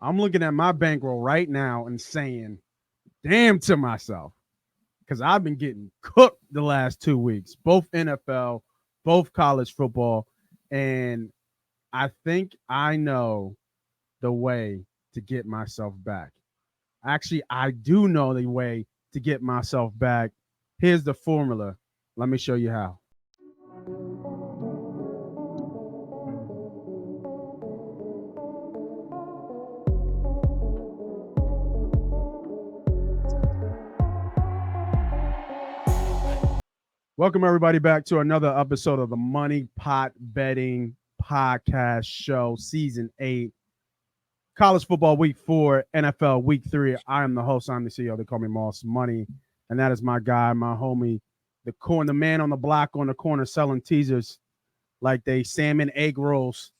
I'm looking at my bankroll right now and saying, damn to myself, because I've been getting cooked the last 2 weeks, both NFL, both college football. And I think I know the way to get myself back. Actually, I do know the way to get myself back. Here's the formula. Let me show you how. Welcome, everybody, back to another episode of the Money Pot Betting Podcast Show, Season 8, College Football Week 4, NFL Week 3. I am the host. I'm the CEO. They call me Moss Money, and that is my guy, my homie, the man on the block on the corner selling teasers like they salmon egg rolls.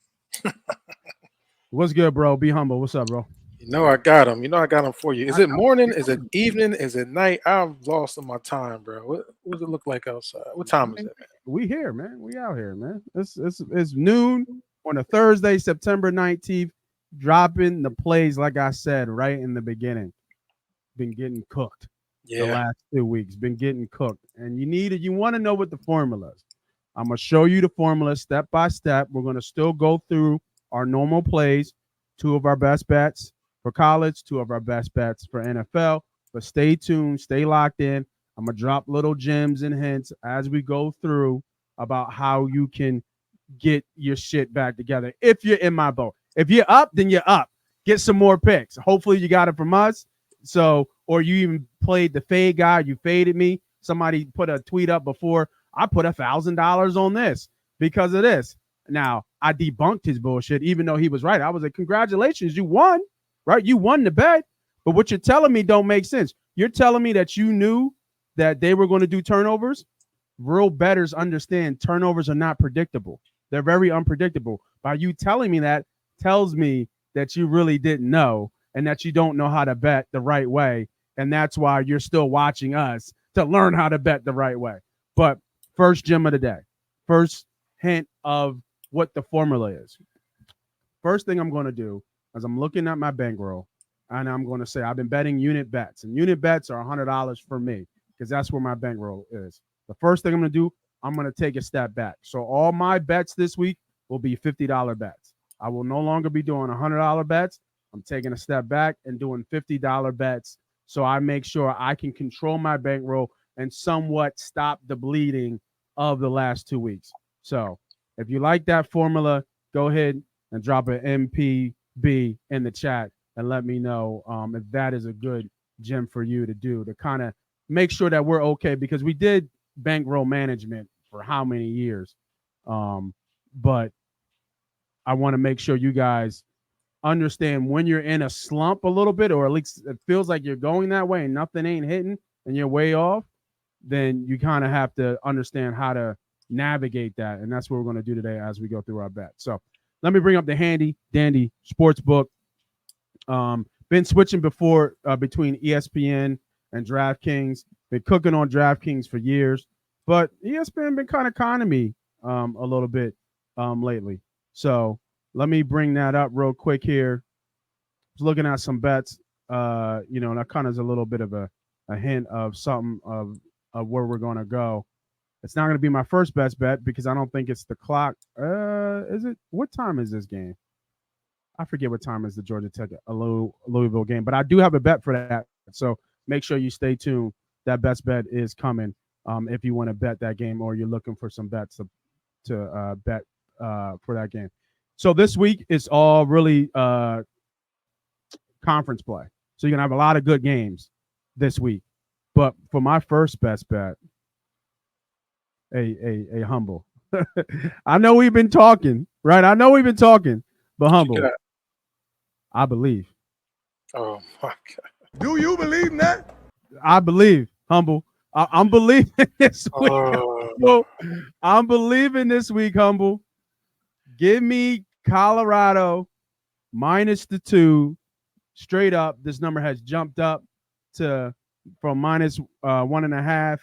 What's good, bro? Be humble. What's up, bro? I got him. I got him for you. Is it morning? Is it evening? Is it night? I'm lost in my time, bro. What does it look like outside? What time is it, man? We here, man. We out here, man. It's noon on a Thursday, September 19th. Dropping the plays, like I said, right in the beginning. Been getting cooked the last 2 weeks. Been getting cooked. And you want to know what the formula is. I'm going to show you the formula step by step. We're going to still go through our normal plays, 2 of our best bets for college, 2 of our best bets for NFL. But stay tuned, stay locked in. I'm going to drop little gems and hints as we go through about how you can get your shit back together if you're in my boat. If you're up, then you're up. Get some more picks. Hopefully you got it from us. So, or you even played the fade guy. You faded me. Somebody put a tweet up before. I put $1,000 on this because of this. Now, I debunked his bullshit, even though he was right. I was like, congratulations, you won, right? You won the bet. But what you're telling me don't make sense. You're telling me that you knew that they were going to do turnovers. Real bettors understand turnovers are not predictable. They're very unpredictable. By you telling me that tells me that you really didn't know and that you don't know how to bet the right way. And that's why you're still watching us to learn how to bet the right way. But first gem of the day, first hint of what the formula is. First thing I'm going to do is I'm looking at my bankroll and I'm going to say I've been betting unit bets. And unit bets are $100 for me because that's where my bankroll is. The first thing I'm going to do, I'm going to take a step back. So all my bets this week will be $50 bets. I will no longer be doing $100 bets. I'm taking a step back and doing $50 bets so I make sure I can control my bankroll and somewhat stop the bleeding of the last 2 weeks. So if you like that formula, go ahead and drop an MPB in the chat and let me know if that is a good gem for you to do to kind of make sure that we're okay, because we did bankroll management for how many years. But I want to make sure you guys understand when you're in a slump a little bit, or at least it feels like you're going that way and nothing ain't hitting and you're way off, then you kind of have to understand how to navigate that. And that's what we're going to do today as we go through our bets. So let me bring up the handy dandy sports book. Been switching before between ESPN and DraftKings. Been cooking on DraftKings for years, but ESPN been kind of me a little bit lately. So let me bring that up real quick here. I was looking at some bets, and that kind of is a little bit of a hint of something of where we're going to go. It's not going to be my first best bet because I don't think it's the clock. Is it? What time is this game? I forget what time is the Georgia Tech Louisville game, but I do have a bet for that. So make sure you stay tuned. That best bet is coming if you want to bet that game or you're looking for some bets to bet for that game. So this week it's all really conference play. So you're going to have a lot of good games this week. But for my first best bet, a humble. I know we've been talking, right? But humble. I believe. Oh my God. Do you believe in that? I believe, humble. I'm believing this week. I'm believing this week, humble. Give me Colorado minus the 2 straight up. This number has jumped up from minus 1.5.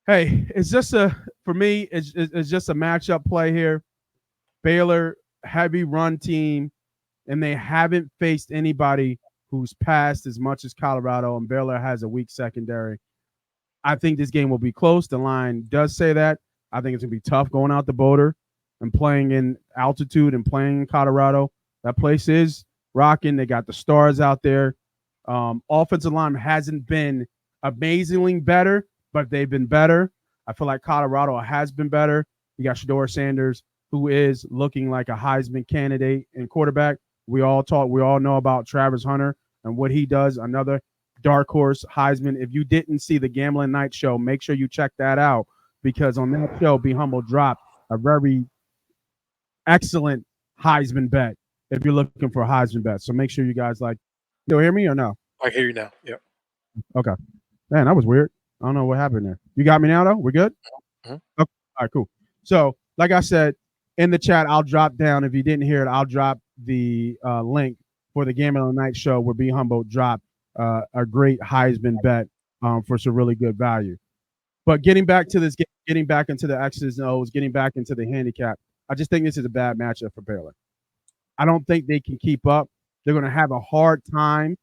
Hey, it's just for me, it's just a matchup play here. Baylor, heavy run team. and they haven't faced anybody who's passed as much as Colorado, and Baylor has a weak secondary. I think this game will be close. The line does say that. I think it's going to be tough going out the border and playing in altitude and playing in Colorado. That place is rocking. They got the stars out there. Offensive line hasn't been amazingly better, but they've been better. I feel like Colorado has been better. You got Shedeur Sanders, who is looking like a Heisman candidate and quarterback. We all know about Travis Hunter and what he does. Another dark horse Heisman. If you didn't see the Gambling Night Show, make sure you check that out, because on that show, Be Humble dropped a very excellent Heisman bet if you're looking for a Heisman bet. So make sure you guys still hear me or no? I hear you now. Yep. Okay. Man, that was weird. I don't know what happened there. You got me now, though? We're good? Mm-hmm. Okay. All right, cool. So, like I said, in the chat, I'll drop down. If you didn't hear it, I'll drop the link for the Gambling Night Show where Be Humble dropped a great Heisman bet for some really good value. But getting back to this game, getting back into the X's and O's, getting back into the handicap, I just think this is a bad matchup for Baylor. I don't think they can keep up. They're going to have a hard time.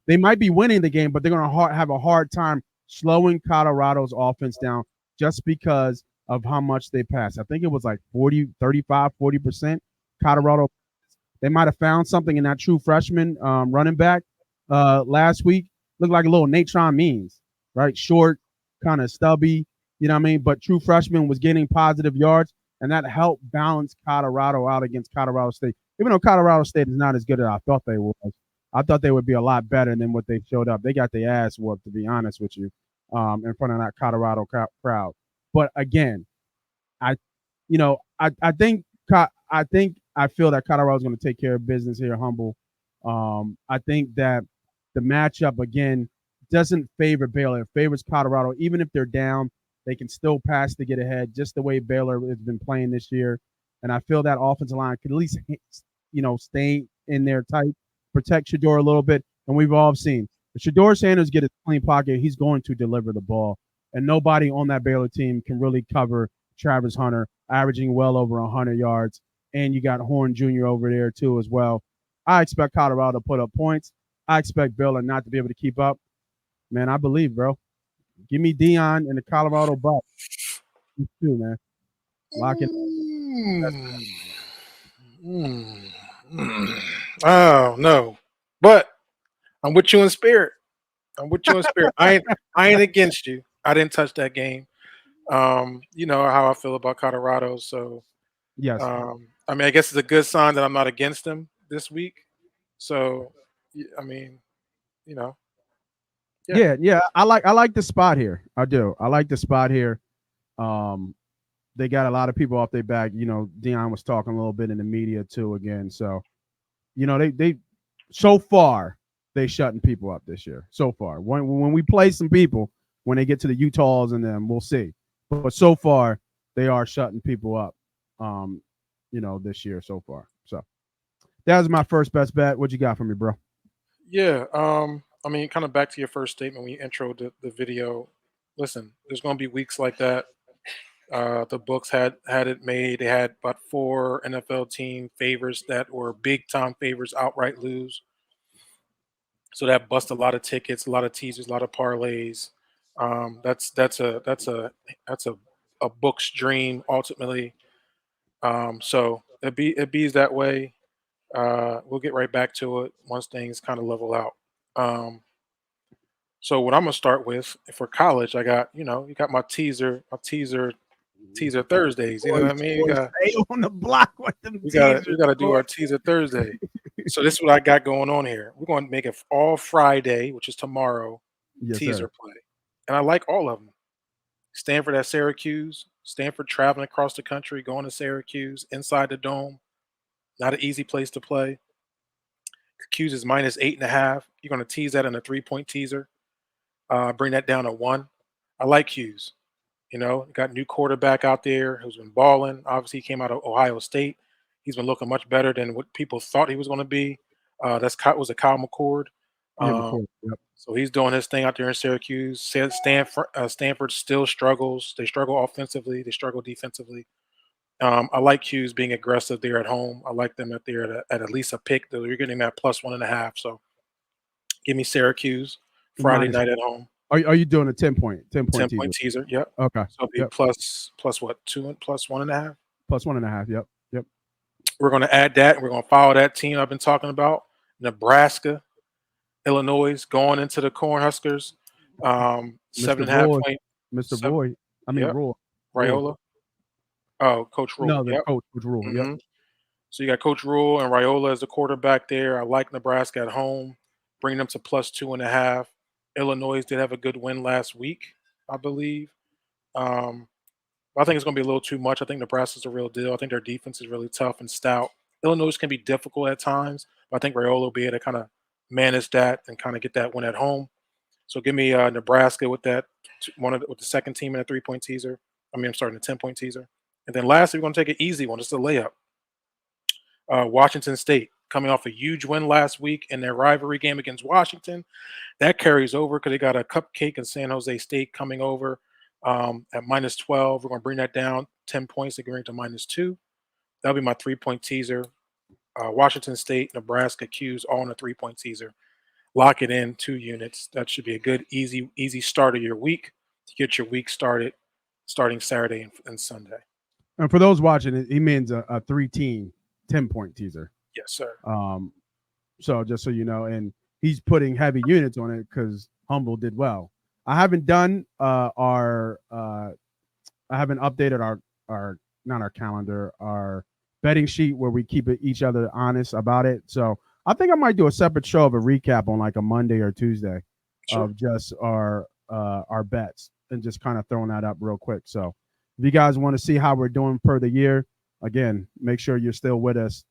They might be winning the game, but they're going to have a hard time slowing Colorado's offense down just because of how much they pass. I think it was like 40% Colorado. They might have found something in that true freshman running back last week. Looked like a little Natron Means, right? Short, kind of stubby, you know what I mean? But true freshman was getting positive yards, and that helped balance Colorado out against Colorado State. Even though Colorado State is not as good as I thought they was. I thought they would be a lot better than what they showed up. They got their ass whooped, to be honest with you, in front of that Colorado crowd. But again, I think I feel that Colorado's going to take care of business here, Humble. I think that the matchup again doesn't favor Baylor. It favors Colorado. Even if they're down, they can still pass to get ahead, just the way Baylor has been playing this year. And I feel that offensive line could at least, stay in there tight, protect Shedeur a little bit. And we've all seen if Shedeur Sanders get a clean pocket, he's going to deliver the ball. And nobody on that Baylor team can really cover Travis Hunter, averaging well over 100 yards. And you got Horn Jr. over there too as well. I expect Colorado to put up points. I expect Baylor not to be able to keep up. Man, I believe, bro. Give me Dion and the Colorado Bucks. You too, man. Lock it. Oh no, but I'm with you in spirit. I ain't against you. I didn't touch that game. You know how I feel about Colorado. So yes. I mean, I guess it's a good sign that I'm not against them this week. So I mean, you know. Yeah. I like the spot here. I do. I like the spot here. They got a lot of people off their back. Dion was talking a little bit in the media too again. So, they so far they shutting people up this year. So far, when we play some people, when they get to the Utahs and them, we'll see. But so far they are shutting people up. This year so far. So that was my first best bet. What you got for me, bro? Yeah. I mean, kind of back to your first statement when you introed the video. Listen, there's going to be weeks like that. The books had it made. They had about 4 NFL team favorites that were big time favorites outright lose. So that bust a lot of tickets, a lot of teasers, a lot of parlays. That's a book's dream ultimately. So it bees that way. We'll get right back to it once things kind of level out. So what I'm gonna start with for college, I got you got my teaser Thursdays. You know what I mean? Stay on the block with them. We gotta do our teaser Thursday. So this is what I got going on here. We're going to make it all Friday, which is tomorrow, teaser play, and I like all of them. Stanford at Syracuse. Stanford traveling across the country, going to Syracuse inside the dome. Not an easy place to play. Q's is -8.5. You're going to tease that in a 3-point teaser. Bring that down to 1. I like Q's. Got new quarterback out there who's been balling. Obviously, he came out of Ohio State. He's been looking much better than what people thought he was going to be. Was a Kyle McCord. Yep. So he's doing his thing out there in Syracuse. Stanford still struggles. They struggle offensively. They struggle defensively. I like Hughes being aggressive there at home. I like them at least a pick, though. You're getting that plus 1.5. So give me Syracuse Friday Minus. night at home. Are you doing a 10-point 10-point teaser? teaser. Yep. Okay. So it'll be Yep. plus what? 1.5. Plus 1.5. Yep. Yep. We're going to add that, and we're going to follow that team I've been talking about. Nebraska, Illinois, going into the Cornhuskers. 7.5 Roy, point. Mr. Roy. I mean, Yep. Roy. Raiola. Oh, Coach Rule. No, the Yep. Coach Rule. Yep. Mhm. So you got Coach Rule and Raiola as the quarterback there. I like Nebraska at home. Bring them to plus 2.5. Illinois did have a good win last week, I believe. I think it's going to be a little too much. I think Nebraska's the real deal. I think their defense is really tough and stout. Illinois can be difficult at times, but I think Raiola will be able to kind of manage that and kind of get that win at home. So give me Nebraska with that with the second team in a 3-point teaser. I'm starting a 10-point teaser. And then lastly, we're going to take an easy one, just a layup. Washington State coming off a huge win last week in their rivalry game against Washington. That carries over because they got a cupcake in San Jose State coming over at minus 12. We're going to bring that down 10 points to bring to minus 2. That'll be my 3-point teaser. Washington State, Nebraska, Q's all in a 3-point teaser. Lock it in, 2 units. That should be a good, easy start of your week to get your week started starting Saturday and Sunday. And for those watching, he means a 3-team 10-point teaser. Yes, sir. So just so you know, and he's putting heavy units on it because Humble did well. I haven't done I haven't updated our not our calendar, our betting sheet where we keep each other honest about it. So I think I might do a separate show of a recap on like a Monday or Tuesday of just our bets and just kind of throwing that up real quick. So if you guys want to see how we're doing per the year, again, make sure you're still with us,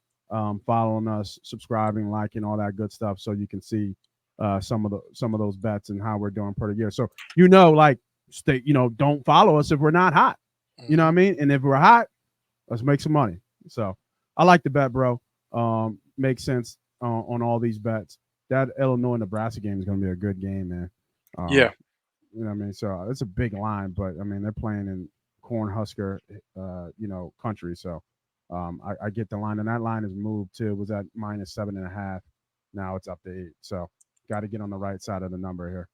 following us, subscribing, liking, all that good stuff, so you can see some of those bets and how we're doing per the year. So don't follow us if we're not hot. You know what I mean? And if we're hot, let's make some money. So I like the bet, bro. Makes sense on all these bets. That Illinois Nebraska game is going to be a good game, man. Yeah. You know what I mean? So it's a big line, but I mean, they're playing in Cornhusker, country. So I get the line, and that line has moved too. It was at minus 7.5. Now it's up to 8. So got to get on the right side of the number here.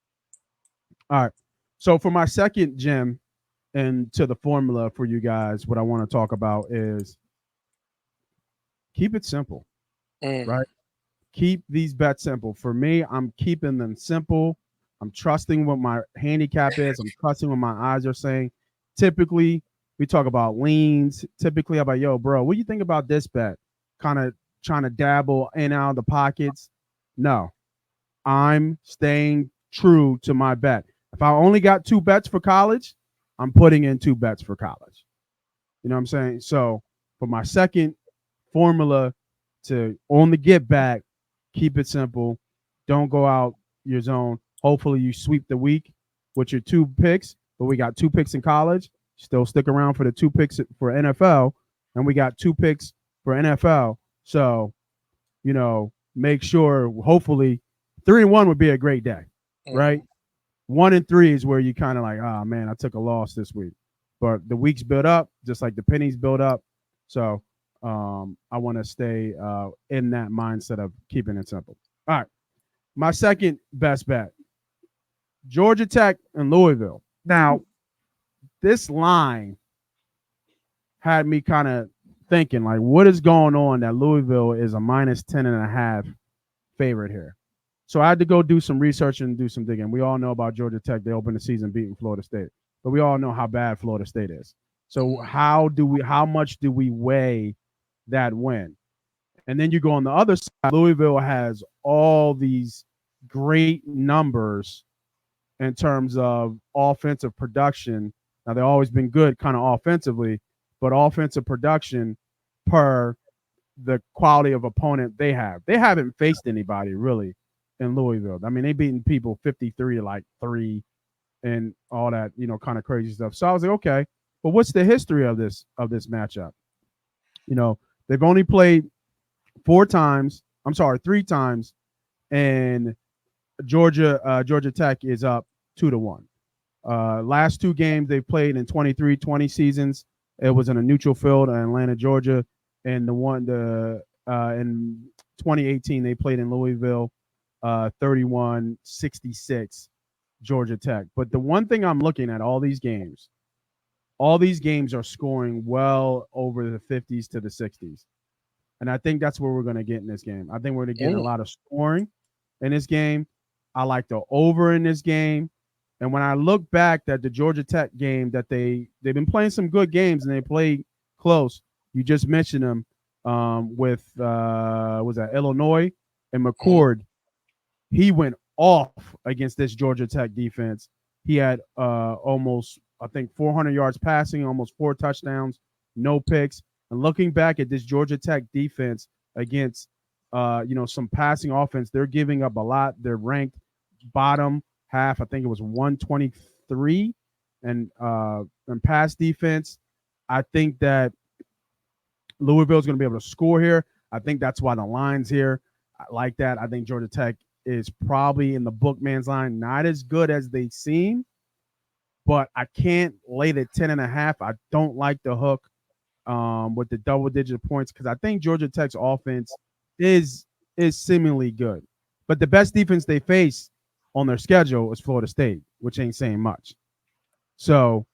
All right. So for my second gem and to the formula for you guys, what I want to talk about is keep it simple, right? Keep these bets simple. For me, I'm keeping them simple. I'm trusting what my handicap is. I'm trusting what my eyes are saying. Typically, we talk about leans. Typically, I'm like, yo, bro, what do you think about this bet? Kind of trying to dabble in and out of the pockets. No, I'm staying true to my bet. If I only got 2 bets for college, I'm putting in 2 bets for college. You know what I'm saying? So for my second formula to on the get back, keep it simple. Don't go out your zone. Hopefully you sweep the week with your 2 picks, but we got 2 picks in college. Still stick around for the 2 picks for NFL, and we got 2 picks for NFL. So, make sure, hopefully 3-1 would be a great day, right? 1-3 is where you kind of like, oh man, I took a loss this week. But the weeks build up, just like the pennies build up. So I want to stay in that mindset of keeping it simple. All right. My second best bet, Georgia Tech and Louisville. Now, this line had me kind of thinking, like, what is going on that Louisville is a minus 10.5 favorite here? So I had to go do some research and do some digging. We all know about Georgia Tech. They opened the season beating Florida State, but we all know how bad Florida State is. So how much do we weigh that win? And then you go on the other side. Louisville has all these great numbers in terms of offensive production. Now, they've always been good kind of offensively, but offensive production per the quality of opponent they have. They haven't faced anybody really in Louisville. I mean, they've beaten people 53-3 and all that, kind of crazy stuff. So I was like, okay, but what's the history of this matchup? They've only played 3 times, and Georgia Tech is up 2-1. Last 2 games they've played in 23-20 seasons. It was in a neutral field in Atlanta, Georgia, and in 2018 they played in Louisville, 31-66, Georgia Tech. But the one thing I'm looking at all these games are scoring well over the 50s to the 60s. And I think that's where we're going to get in this game. I think we're going to get a lot of scoring in this game. I like the over in this game. And when I look back at the Georgia Tech game, that they've been playing some good games and they played close. You just mentioned them with was that Illinois and McCord. He went off against this Georgia Tech defense. He had almost, I think, 400 yards passing, almost 4 touchdowns, no picks. And looking back at this Georgia Tech defense against, some passing offense, they're giving up a lot. They're ranked bottom half. I think it was 123, and pass defense. I think that Louisville is going to be able to score here. I think that's why the line's here. I like that. I think Georgia Tech is probably in the bookman's line, not as good as they seem, but I can't lay the 10.5. I don't like the hook with the double-digit points because I think Georgia Tech's offense is seemingly good. But the best defense they face on their schedule is Florida State, which ain't saying much. So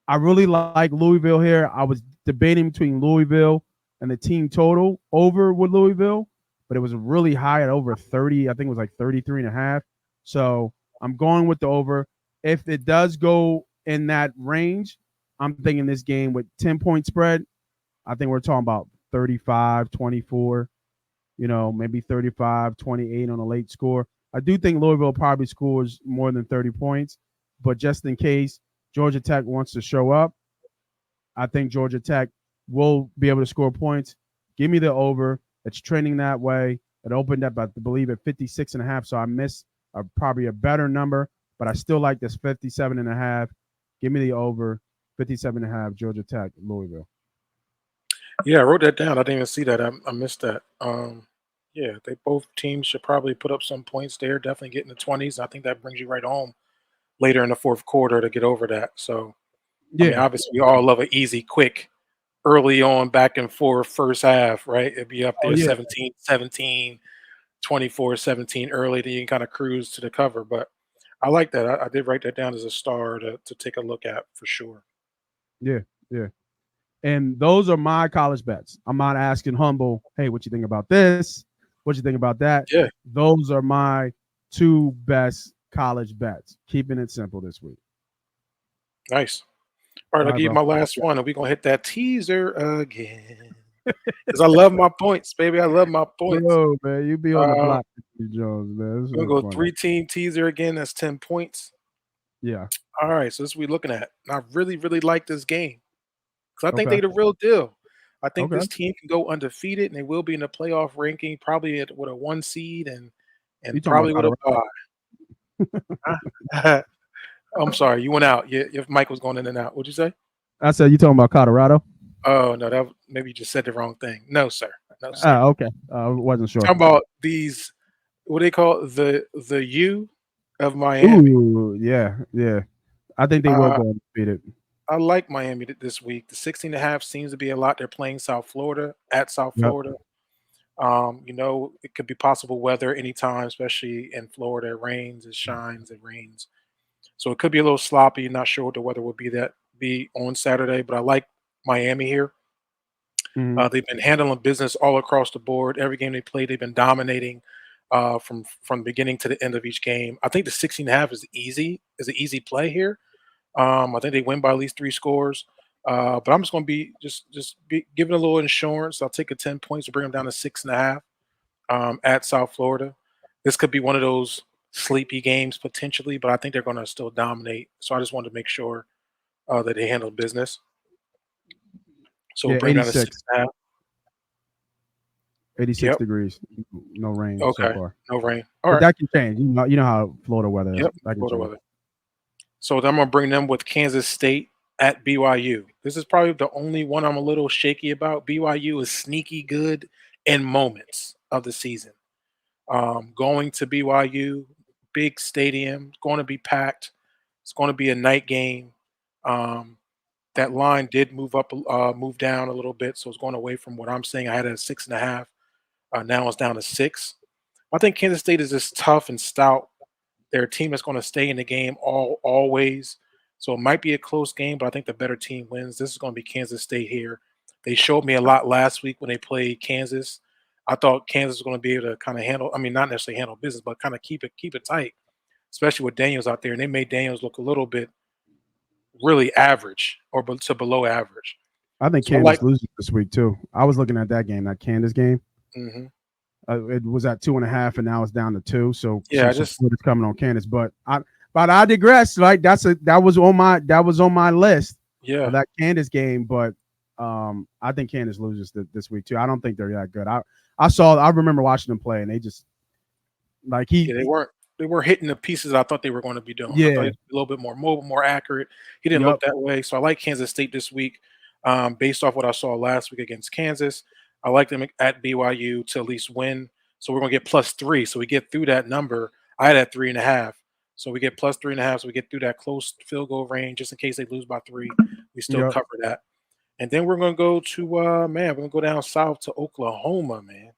I really like Louisville here. I was debating between Louisville and the team total over with Louisville, but it was really high at over 30. I think it was like 33.5. So I'm going with the over. If it does go in that range, I'm thinking this game with 10-point spread, I think we're talking about 35-24, maybe 35-28 on a late score. I do think Louisville probably scores more than 30 points, but just in case Georgia Tech wants to show up, I think Georgia Tech will be able to score points. Give me the over. It's trending that way. It opened up, I believe, at 56.5, so I missed probably a better number, but I still like this 57.5. Give me the over, 57.5, Georgia Tech, Louisville. Yeah, I wrote that down. I didn't even see that. I missed that. Yeah, they both teams should probably put up some points there. Definitely get in the 20s. I think that brings you right home later in the fourth quarter to get over that. So, I mean, obviously, we all love an easy, quick, early on, back and forth first half, right? It'd be up there 17-17, 24-17 early. Then you can kind of cruise to the cover. But I like that. I did write that down as a star to take a look at for sure. Yeah, yeah. And those are my college bets. I'm not asking humble, hey, what you think about this? What you think about that? Yeah. Those are my 2 best college bets. Keeping it simple this week. Nice. All right, I'll give you my last one, and we're going to hit that teaser again. Because I love my points, baby. I love my points. Oh, man, you be on the block, Jones, man. We're going to go 3-team teaser again. That's 10 points. Yeah. All right, so this is what we're looking at. And I really, really like this game. Because I think they're the real deal. I think this team can go undefeated, and they will be in the playoff ranking, probably with a 1 seed and probably with a bye. I'm sorry, you went out. Your mic was going in and out. What'd you say? I said you talking about Colorado. Oh no, maybe you just said the wrong thing. No, sir. No, sir. Oh, okay. I wasn't sure. Talking about these, what do they call it? The U of Miami. Ooh, yeah. I think they will go undefeated. I like Miami this week. The 16.5 seems to be a lot. They're playing South Florida at South Florida. It could be possible weather anytime, especially in Florida. It rains, it shines, it rains. So it could be a little sloppy. Not sure what the weather will be on Saturday, but I like Miami here. Mm-hmm. They've been handling business all across the board. Every game they play, they've been dominating from the beginning to the end of each game. I think the 16.5 is an easy play here. I think they win by at least 3 scores. But I'm just going to be giving a little insurance. I'll take a 10 points to bring them down to 6.5 at South Florida. This could be one of those sleepy games potentially, but I think they're going to still dominate. So I just wanted to make sure that they handle business. So we'll bring down to 6.5. 86 degrees. No rain so far. No rain. All right. That can change. You know how Florida weather is. Yep. Florida weather. So then I'm going to bring them with Kansas State at BYU. This is probably the only one I'm a little shaky about. BYU is sneaky good in moments of the season. Going to BYU, big stadium, going to be packed. It's going to be a night game. that line did move down a little bit, so it's going away from what I'm saying. I had it at 6.5. Now it's down to 6. I think Kansas State is just tough and stout. They're a team that's going to stay in the game always. So it might be a close game, but I think the better team wins. This is going to be Kansas State here. They showed me a lot last week when they played Kansas. I thought Kansas was going to be able to kind of handle, I mean, not necessarily handle business, but kind of keep it tight, especially with Daniels out there. And they made Daniels look a little bit really average or to below average. I think Kansas loses this week too. I was looking at that game, that Kansas game. Mm-hmm. It was at 2.5, and now it's down to 2. So yeah, it's coming on Kansas. But I digress. Right, that was on my list. Yeah, that Kansas game. But I think Kansas loses this week too. I don't think they're that good. I remember watching them play, and they just they weren't hitting the pieces I thought they were going to be doing. Yeah, I thought he was a little bit more mobile, more accurate. He didn't look that way. So I like Kansas State this week, based off what I saw last week against Kansas. I like them at BYU to at least win. So we're going to get +3. So we get through that number. I had at 3.5. So we get +3.5. So we get through that close field goal range just in case they lose by 3. We still cover that. And then we're going to go to, we're going to go down south to Oklahoma, man.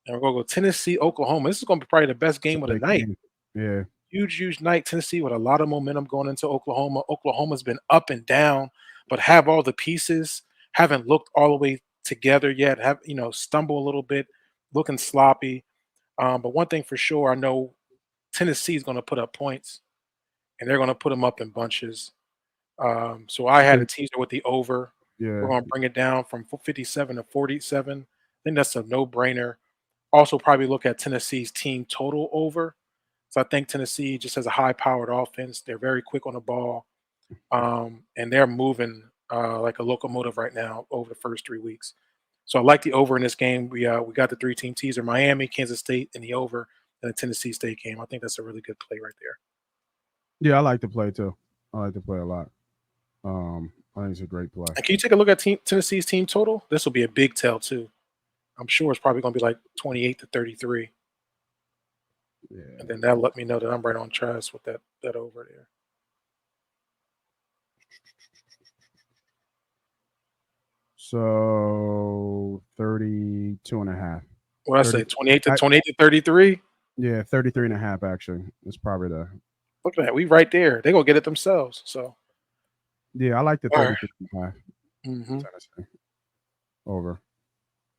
And we're going to go Tennessee, Oklahoma. This is going to be probably the best game of the night. Yeah. Huge night. Tennessee with a lot of momentum going into Oklahoma. Oklahoma's been up and down, but have all the pieces, haven't looked all the way together yet, stumble a little bit, looking sloppy. But one thing for sure, I know Tennessee is going to put up points, and they're going to put them up in bunches. So I had a teaser with the over. Yeah. We're going to bring it down from 57 to 47. I think that's a no-brainer. Also probably look at Tennessee's team total over. So I think Tennessee just has a high-powered offense. They're very quick on the ball, and they're moving like a locomotive right now over the first 3 weeks. So I like the over in this game. We got the 3-team teaser: Miami, Kansas State, and the over, and the Tennessee State game. I think that's a really good play right there. Yeah, I like to play too. I like to play a lot. I think it's a great play. And can you take a look at Tennessee's team total? This will be a big tell too. I'm sure it's probably going to be like 28 to 33. Yeah. And then that'll let me know that I'm right on track with that over there. So 32.5. What I say, 28 to 33? Yeah, 33.5 actually. It's probably the. Look at that. We right there. They're going to get it themselves. So. Yeah, I like the 33.5. Mm-hmm. Over.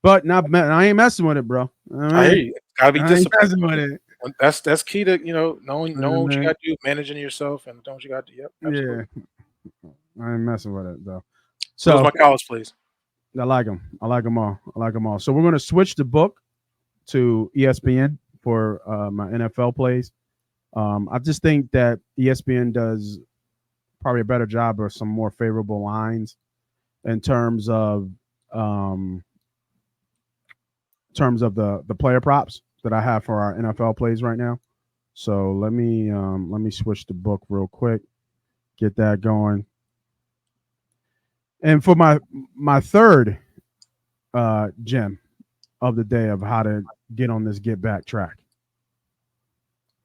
But I ain't messing with it, bro. I hear you. Gotta be disciplined with it. That's key to knowing what you got to do, managing yourself, and knowing what you got to do. Yep, absolutely. Yeah, I ain't messing with it though. So those my college plays. I like them. I like them all. So we're gonna switch the book to ESPN for my NFL plays. I just think that ESPN does probably a better job or some more favorable lines in terms of the player props that I have for our NFL plays right now. So let me switch the book real quick, get that going. And for my third gem of the day of how to get on this get back track,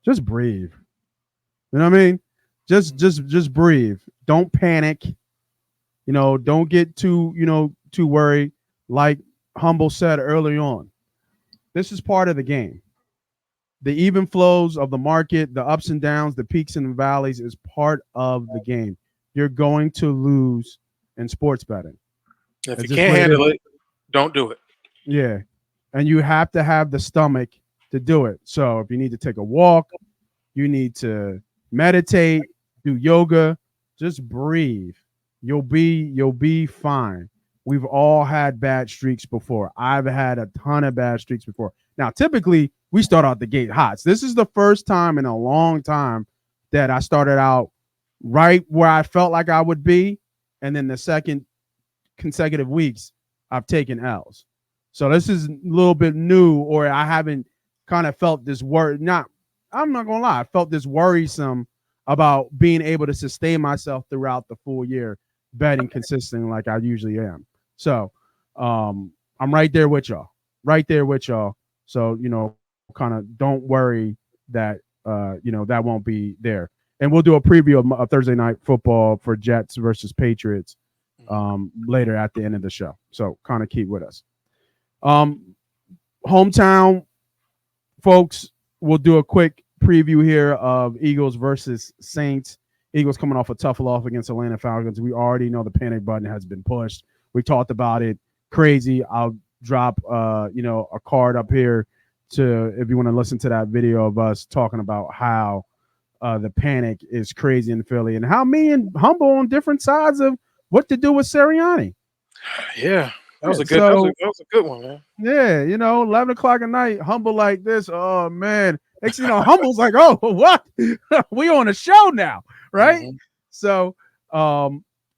just breathe. You know what I mean? Just breathe. Don't panic. Don't get too worried. Like Humble said early on, this is part of the game. The even flows of the market, the ups and downs, the peaks and valleys is part of the game. You're going to lose in sports betting. If you can't handle it, don't do it. Yeah. And you have to have the stomach to do it. So if you need to take a walk, you need to meditate, do yoga, just breathe. You'll be fine. We've all had bad streaks before. I've had a ton of bad streaks before. Now, typically, we start out the gate hot. So this is the first time in a long time that I started out right where I felt like I would be. And then the second consecutive weeks, I've taken L's. So this is a little bit new, or I haven't kind of felt this I'm not going to lie. I felt this worrisome about being able to sustain myself throughout the full year betting consistently like I usually am. So I'm right there with y'all. So, kind of don't worry that, that won't be there. And we'll do a preview of Thursday night football for Jets versus Patriots later at the end of the show. So kind of keep with us. Hometown folks, we'll do a quick preview here of Eagles versus Saints. Eagles coming off a tough loss against Atlanta Falcons. We already know the panic button has been pushed. We talked about it. Crazy. I'll drop a card up here to if you want to listen to that video of us talking about how the panic is crazy in Philly and how me and Humble on different sides of what to do with Sirianni. Yeah, that was a good. That was a good one, man. Yeah, 11 o'clock at night, Humble like this. Oh man, next Humble's like, oh, what? We on a show now, right? Mm-hmm. So,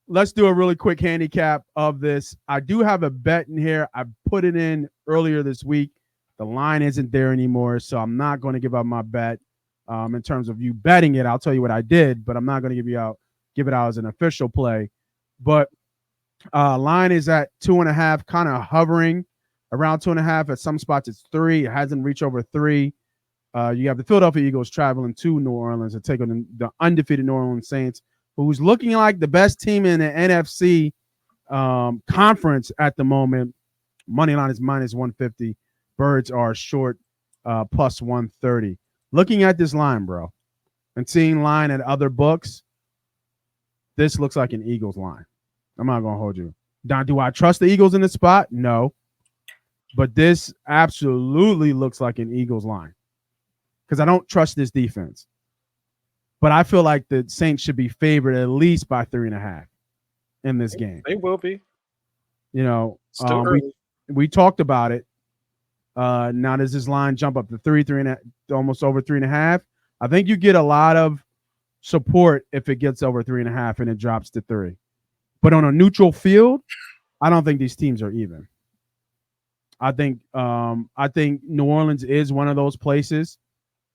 let's do a really quick handicap of this. I do have a bet in here. I put it in earlier this week. The line isn't there anymore, so I'm not going to give up my bet. In terms of you betting it, I'll tell you what I did, but I'm not going to give it out as an official play. But line is at 2.5, kind of hovering around 2.5. At some spots, it's 3. It hasn't reached over 3. You have the Philadelphia Eagles traveling to New Orleans to take on the undefeated New Orleans Saints, who's looking like the best team in the NFC conference at the moment. Money line is minus 150. Birds are short plus 130. Looking at this line, bro, and seeing line at other books, this looks like an Eagles line. I'm not going to hold you. Now, do I trust the Eagles in this spot? No. But this absolutely looks like an Eagles line because I don't trust this defense. But I feel like the Saints should be favored at least by 3.5 in this game. They will be. Still early. We talked about it. Now does this line jump up to 3.5, almost over 3.5? I think you get a lot of support if it gets over 3.5 and it drops to 3. But on a neutral field, I don't think these teams are even. I think New Orleans is one of those places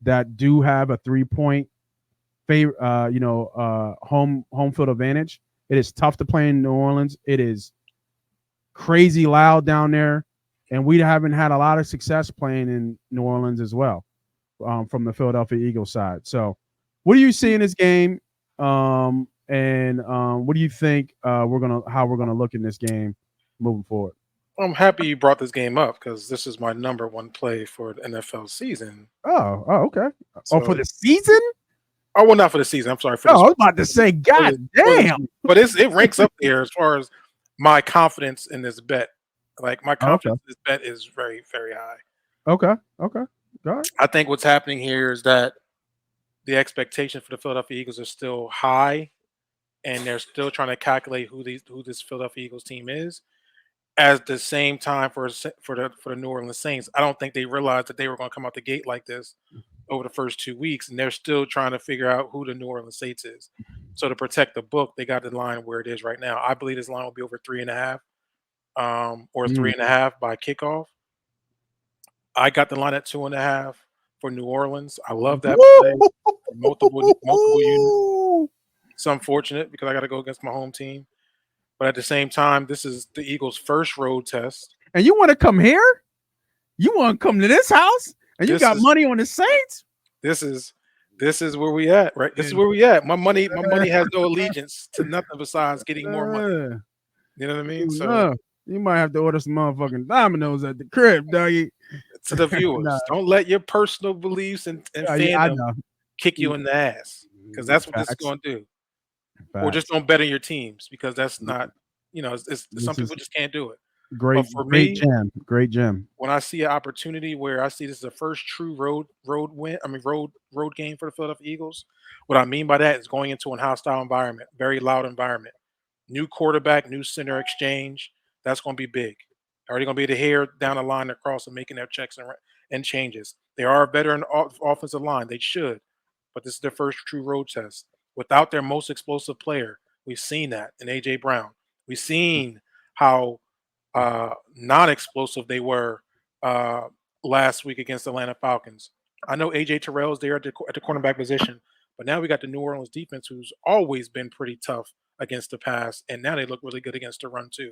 that do have a 3-point favor, home field advantage. It is tough to play in New Orleans. It is crazy loud down there. And we haven't had a lot of success playing in New Orleans as well from the Philadelphia Eagles side. So what do you see in this game? And what do you think how we're gonna look in this game moving forward? I'm happy you brought this game up because this is my number one play for the NFL season. Oh, okay. So, for the season? Oh, well, not for the season. I'm sorry. I was about to say, God damn. But it ranks up there as far as my confidence in this bet. Like my confidence in this bet is very, very high. Okay. Got it. I think what's happening here is that the expectation for the Philadelphia Eagles is still high, and they're still trying to calculate who this Philadelphia Eagles team is. At the same time, for the New Orleans Saints, I don't think they realized that they were going to come out the gate like this over the first 2 weeks, and they're still trying to figure out who the New Orleans Saints is. So to protect the book, they got the line where it is right now. I believe this line will be over 3.5, or 3.5 by kickoff. I got the line at 2.5 for New Orleans. I love that play. Multiple units. It's unfortunate because I got to go against my home team. But at the same time, this is the Eagles' first road test. And you want to come here? You want to come to this house? And you got money on the Saints? This is where we at, right? This is where we at. My money has no allegiance to nothing besides getting more money. You know what I mean? So you might have to order some motherfucking Domino's at the crib, doggy. To the viewers, don't let your personal beliefs and fandom kick you in the ass, because that's what this is going to do. Or just don't bet on your teams, because that's not, some people just can't do it. Great gem. When I see an opportunity where I see this is the first true road game for the Philadelphia Eagles, what I mean by that is going into a hostile environment, very loud environment, new quarterback, new center exchange. That's going to be big. Already going to be the hair down the line across and making their checks and changes. They are better in offensive line. They should, but this is their first true road test without their most explosive player. We've seen that in A.J. Brown. We've seen how non-explosive they were last week against the Atlanta Falcons. I know A.J. Terrell's there at the cornerback position, but now we got the New Orleans defense, who's always been pretty tough against the pass, and now they look really good against the run too.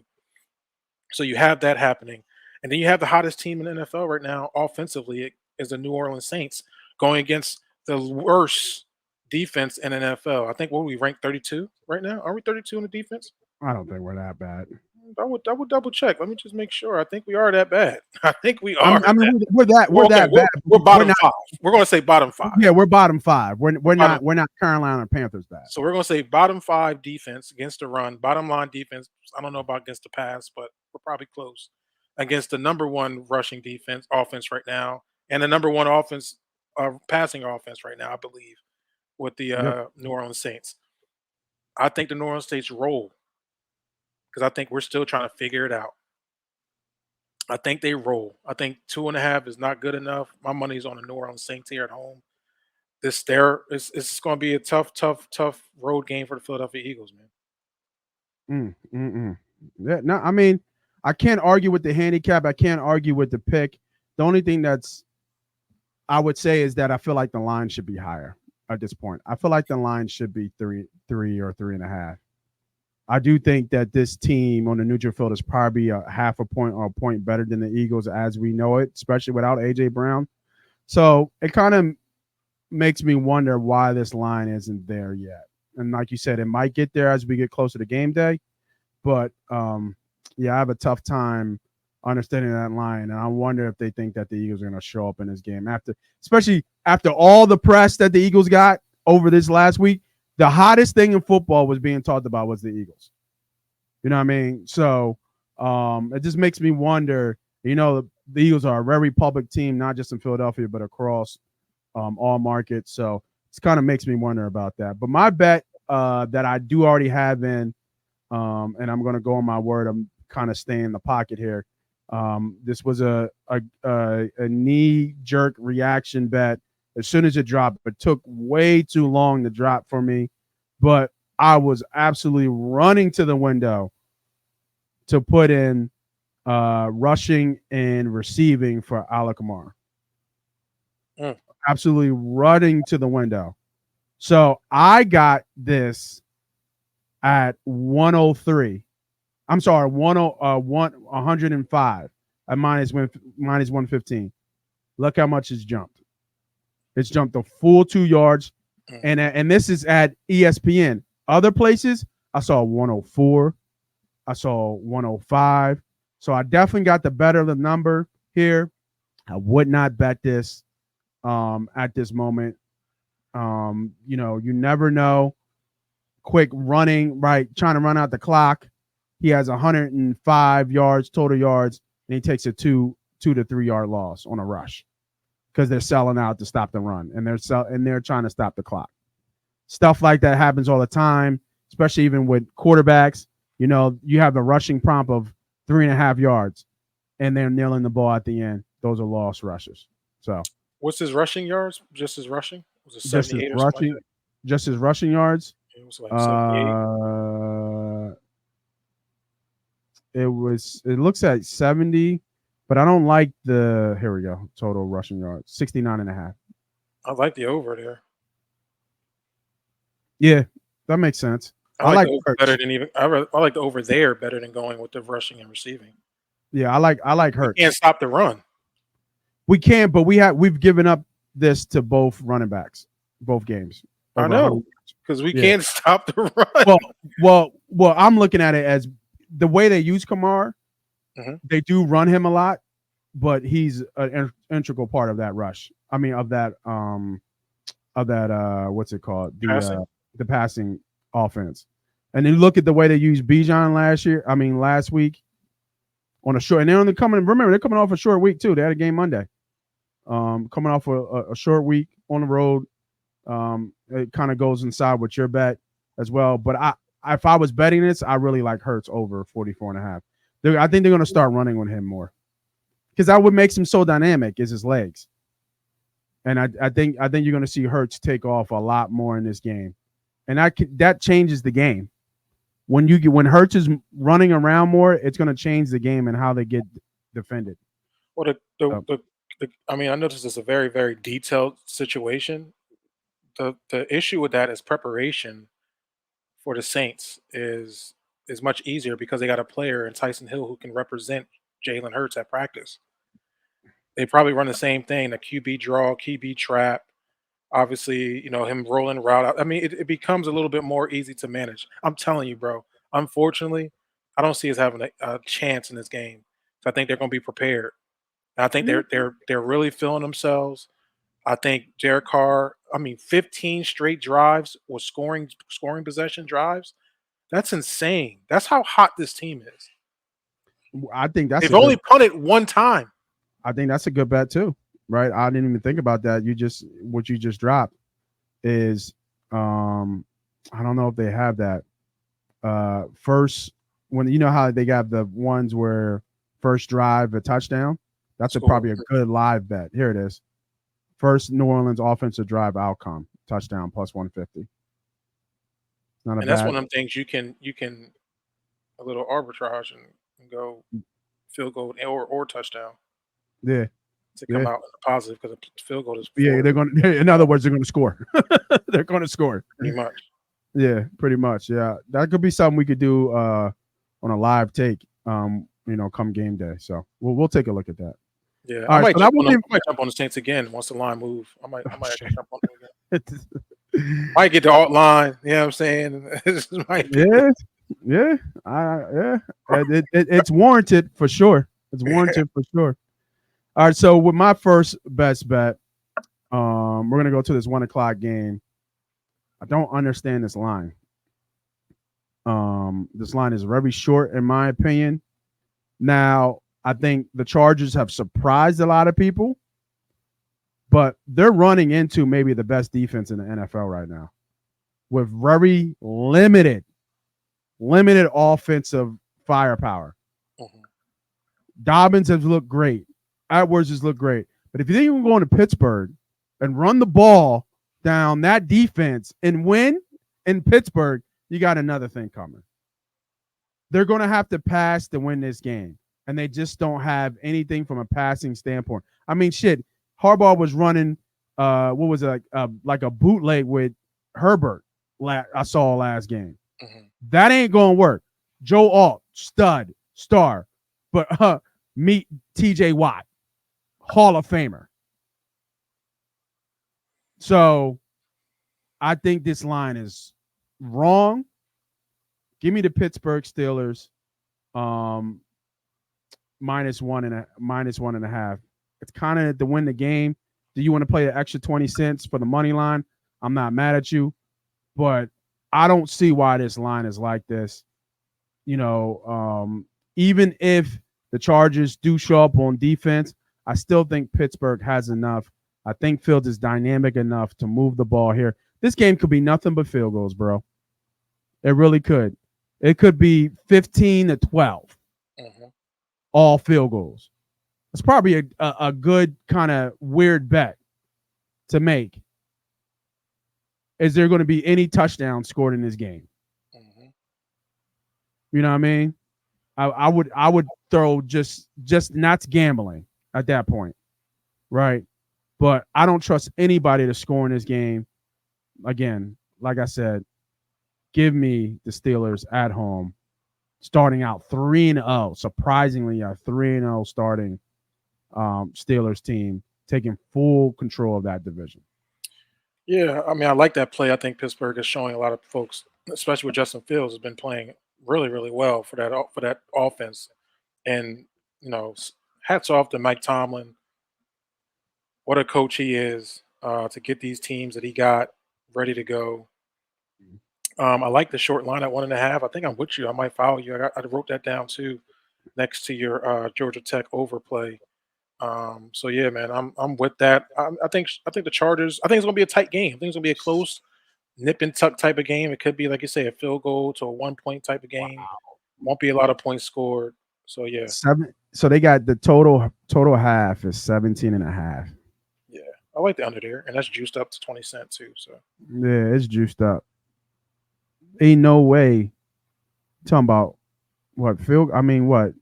So you have that happening. And then you have the hottest team in the NFL right now offensively is the New Orleans Saints going against the worst defense in the NFL. I think we rank 32 right now. Are we 32 in the defense? I don't think we're that bad. I would double check. Let me just make sure. I think we are that bad. I think we I are. mean, we're that bad. We're bottom not, 5. We're going to say bottom 5. Yeah, we're bottom 5. We're Bottom, not Carolina Panthers bad. so we're going to say bottom 5 defense against the run. Bottom line defense. I don't know about against the pass, but we're probably close. Against the number 1 rushing offense right now, and the number 1 offense passing offense right now, I believe, with the New Orleans Saints. I think the New Orleans Saints roll because I think we're still trying to figure it out. I think they roll. I think 2.5 is not good enough. My money's on the New Orleans Saints here at home. It's going to be a tough road game for the Philadelphia Eagles, man. Yeah, no, I mean, I can't argue with the handicap. I can't argue with the pick. The only thing I would say is that I feel like the line should be higher at this point. I feel like the line should be 3 or 3.5. I do think that this team on the neutral field is probably a half a point or a point better than the Eagles as we know it, especially without A.J. Brown. So it kind of makes me wonder why this line isn't there yet. And like you said, it might get there as we get closer to game day. But, yeah, I have a tough time understanding that line. And I wonder if they think that the Eagles are going to show up in this game, especially after all the press that the Eagles got over this last week. The hottest thing in football was being talked about was the Eagles. You know what I mean? So it just makes me wonder, the Eagles are a very public team, not just in Philadelphia, but across all markets. So it kind of makes me wonder about that. But my bet that I do already have in, and I'm going to go on my word, I'm kind of staying in the pocket here. This was a knee-jerk reaction bet. As soon as it dropped, it took way too long to drop for me, but I was absolutely running to the window to put in rushing and receiving for Alec Kamara. Absolutely running to the window. So I got this at 103. I'm sorry, 105 at minus 115. Look how much it's jumped. It's jumped a full 2 yards. And this is at ESPN. Other places, I saw 104. I saw 105. So I definitely got the better of the number here. I would not bet this at this moment. You never know. Quick running, right? Trying to run out the clock. He has 105 yards, total yards, and he takes a 2 to 3 yard loss on a rush because they're selling out to stop the run, and they're trying to stop the clock. Stuff like that happens all the time, especially even with quarterbacks. You have a rushing prompt of 3.5 yards, and they're nailing the ball at the end. Those are lost rushes. So, what's his rushing yards? Just his rushing? Was it 78 or rushing? Like just his rushing yards. It was like 78. It looks at 70. But I don't like here we go, total rushing yards, 69.5. I like the over there. Yeah, that makes sense. I like the over better than I like the over there better than going with the rushing and receiving. Yeah, I like Hurts. We can't stop the run. We can't, but we've given up this to both running backs, both games. I know, because we can't stop the run. Well, I'm looking at it as the way they use Kamara. They do run him a lot, but he's an integral part of that rush. I mean, of that what's it called? The passing offense. And then look at the way they used Bijan last week on a short. And they're coming off a short week too. They had a game Monday. Coming off a short week on the road. It kind of goes inside with your bet as well. But if I was betting this, I really like Hurts over 44.5. I think they're going to start running with him more because that would make him so dynamic is his legs. And I think you're going to see Hurts take off a lot more in this game. And that changes the game. When Hurts is running around more, it's going to change the game and how they get defended. Well, I know this is a very, very detailed situation. The issue with that is preparation for the Saints is much easier because they got a player in Tyson Hill who can represent Jalen Hurts at practice. They probably run the same thing, the QB draw, QB trap. Obviously, him rolling route out. I mean, it becomes a little bit more easy to manage. I'm telling you, bro. unfortunately, I don't see us having a chance in this game. So I think they're going to be prepared. And I think they're really feeling themselves. I think Derek Carr, 15 straight drives with scoring possession drives. That's insane. That's how hot this team is. I think They've only punted one time. I think that's a good bet too, right? I didn't even think about that. What you just dropped is, I don't know if they have that. First, when you know how they got the ones where first drive a touchdown, that's probably a good live bet. Here it is. First New Orleans offensive drive outcome touchdown plus 150. And that's one of them things you can a little arbitrage and go field goal or touchdown. Yeah. To come out positive because a field goal is. Yeah, they're going to. In other words, they're going to score. They're going to score. Pretty much. Yeah, pretty much. Yeah, that could be something we could do on a live take. Come game day. So we'll take a look at that. Yeah, I might jump on the Saints again once the line move. I might jump on them again. Might get the alt line. You know what I'm saying? Yeah. It's warranted for sure. It's warranted for sure. All right, so with my first best bet, we're gonna go to this 1:00 game. I don't understand this line. This line is very short, in my opinion. Now, I think the Chargers have surprised a lot of people, but they're running into maybe the best defense in the NFL right now, with very limited offensive firepower. Mm-hmm. Dobbins has looked great. Edwards has looked great. But if you think you're going to Pittsburgh and run the ball down that defense and win in Pittsburgh, you got another thing coming. They're going to have to pass to win this game, and they just don't have anything from a passing standpoint. I mean, shit, Harbaugh was running, what was it, like a bootleg with Herbert I saw last game. Mm-hmm. That ain't going to work. Joe Alt, stud, star, but meet TJ Watt, Hall of Famer. So I think this line is wrong. Give me the Pittsburgh Steelers minus 1.5. It's kind of to win the game. Do you want to play the extra 20 cents for the money line? I'm not mad at you, but I don't see why this line is like this. Even if the Chargers do show up on defense, I still think Pittsburgh has enough. I think Fields is dynamic enough to move the ball here. This game could be nothing but field goals, bro. It really could. It could be 15-12, mm-hmm. All field goals. It's probably a good kind of weird bet to make. Is there going to be any touchdowns scored in this game? Mm-hmm. You know what I mean? I would throw just not gambling at that point, right? But I don't trust anybody to score in this game. Again, like I said, give me the Steelers at home, starting out 3-0. Surprisingly, a 3-0 starting Steelers team, taking full control of that division. Yeah, I like that play. I think Pittsburgh is showing a lot of folks, especially with Justin Fields, has been playing really, really well for that offense. And hats off to Mike Tomlin. What a coach he is to get these teams that he got ready to go. I like the short line at 1.5. I think I'm with you. I might follow you. I wrote that down too, next to your Georgia Tech overplay. So yeah, man, I'm with that. I think the Chargers. I think it's gonna be a tight game. I think it's gonna be a close, nip and tuck type of game. It could be, like you say, a field goal to a 1-point type of game. Wow. Won't be a lot of points scored. So yeah. So they got the total half is 17.5. Yeah, I like the under there, and that's juiced up to 20 cents too. So yeah, it's juiced up. Ain't no way. Talking about what field? I mean, what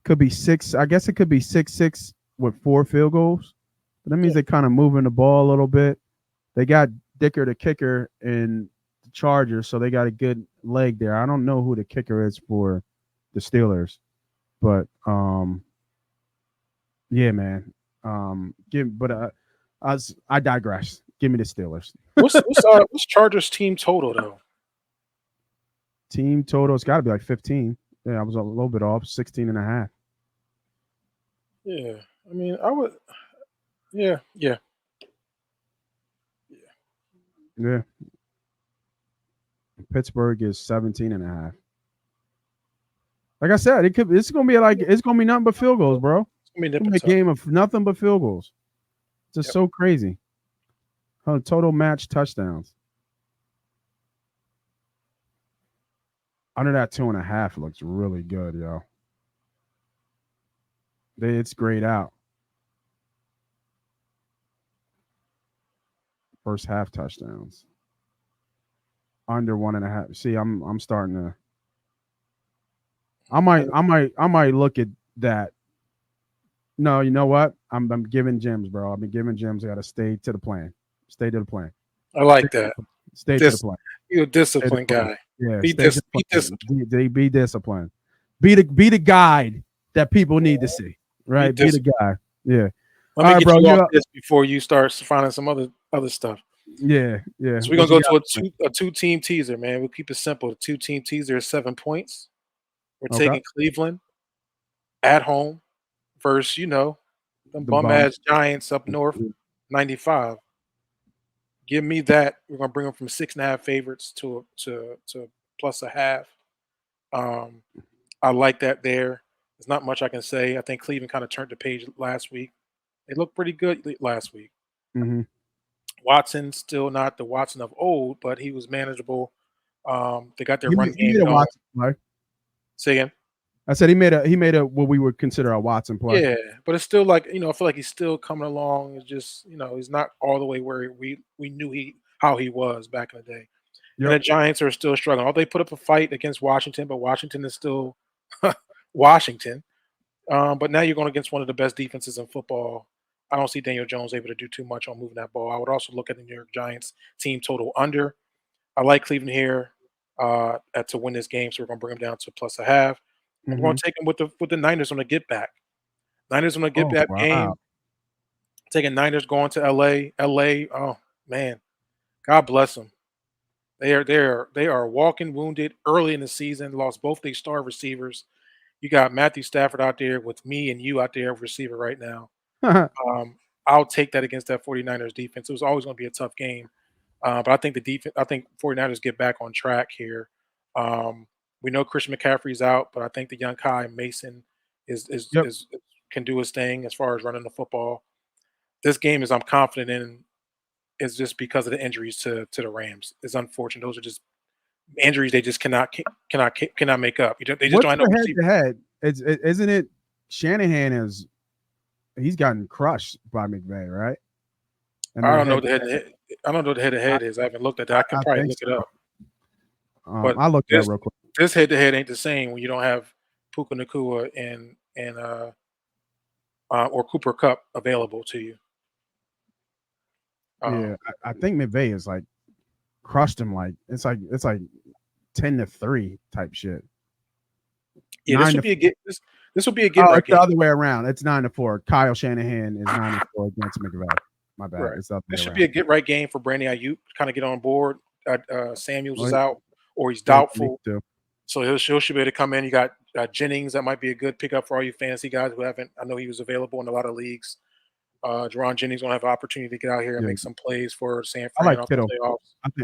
could be 6? I guess it could be 6-6 with 4 field goals. But that means they're kind of moving the ball a little bit. They got Dicker the kicker in the Chargers, so they got a good leg there. I don't know who the kicker is for the Steelers, but yeah, man. I digress. Give me the Steelers. What's Chargers team total though? Team total, it's got to be like 15. Yeah, I was a little bit off, 16.5. Yeah, I mean, I would. Yeah. Yeah. Pittsburgh is 17.5. Like I said, it's gonna be nothing but field goals, bro. It's gonna It's gonna be a game of nothing but field goals. It's just so crazy. Total match touchdowns. Under that 2.5 looks really good, yo. It's grayed out. First half touchdowns. Under 1.5. See, I'm starting to. I might look at that. No, you know what? I'm giving gems, bro. I've been giving gems. I got to stay to the plan. Stay to the plan. I like that. Stay to the plan. You're a disciplined guy. Yeah, be disciplined. Be disciplined. Be the guide that people need to see. Right? Be the guy. Yeah. Let me get you off this before you start finding some other stuff. Yeah. So we're gonna go to a two-team teaser, man. We'll keep it simple. The two-team teaser is 7 points. We're taking Cleveland at home versus, the bum-ass Giants up north, 95. Give me that. We're gonna bring them from 6.5 favorites to +0.5. I like that there. There's not much I can say. I think Cleveland kind of turned the page last week. They looked pretty good last week. Mm-hmm. Watson still not the Watson of old, but he was manageable. They got their run game going. Say again. I said he made a what we would consider a Watson play. Yeah, but it's still like, I feel like he's still coming along. It's just, he's not all the way where we knew how he was back in the day. Yep. And the Giants are still struggling. They put up a fight against Washington, but Washington is still Washington. But now you're going against one of the best defenses in football. I don't see Daniel Jones able to do too much on moving that ball. I would also look at the New York Giants team total under. I like Cleveland here to win this game, so we're going to bring them down to +0.5. We're going to take them with the Niners on the get back. Niners on the get back game. Taking Niners going to LA. LA, oh man, God bless them. They are walking wounded early in the season. Lost both their star receivers. You got Matthew Stafford out there with me and you out there receiver right now. I'll take that against that 49ers defense. It was always going to be a tough game. But I think 49ers get back on track here. We know Christian McCaffrey's out, but I think the young Kai Mason can do his thing as far as running the football. This game I'm confident in is just because of the injuries to the Rams. It's unfortunate. Those are just injuries they just cannot make up. They just don't have no head-to-head. Isn't it Shanahan he's gotten crushed by McVay, right? And I don't know what the head-to-head is. I haven't looked at that. I can probably look it up. But I looked at it real quick. This head-to-head ain't the same when you don't have Puka Nacua and or Cooper Kupp available to you. Yeah, I think McVay is like crushed him. Like it's like 10-3 type shit. Yeah, this would be a get right game. The other way around. It's 9-4. Kyle Shanahan is 9-4 against McVay. My bad. Right. This should be a get right game for Brandon Ayuk. Kind of get on board. Samuels is out or he's doubtful, so he should be able to come in. You got Jennings. That might be a good pickup for all you fantasy guys who haven't. I know he was available in a lot of leagues. Jerron Jennings gonna have an opportunity to get out here and make some plays for San Fran. I like Kittle.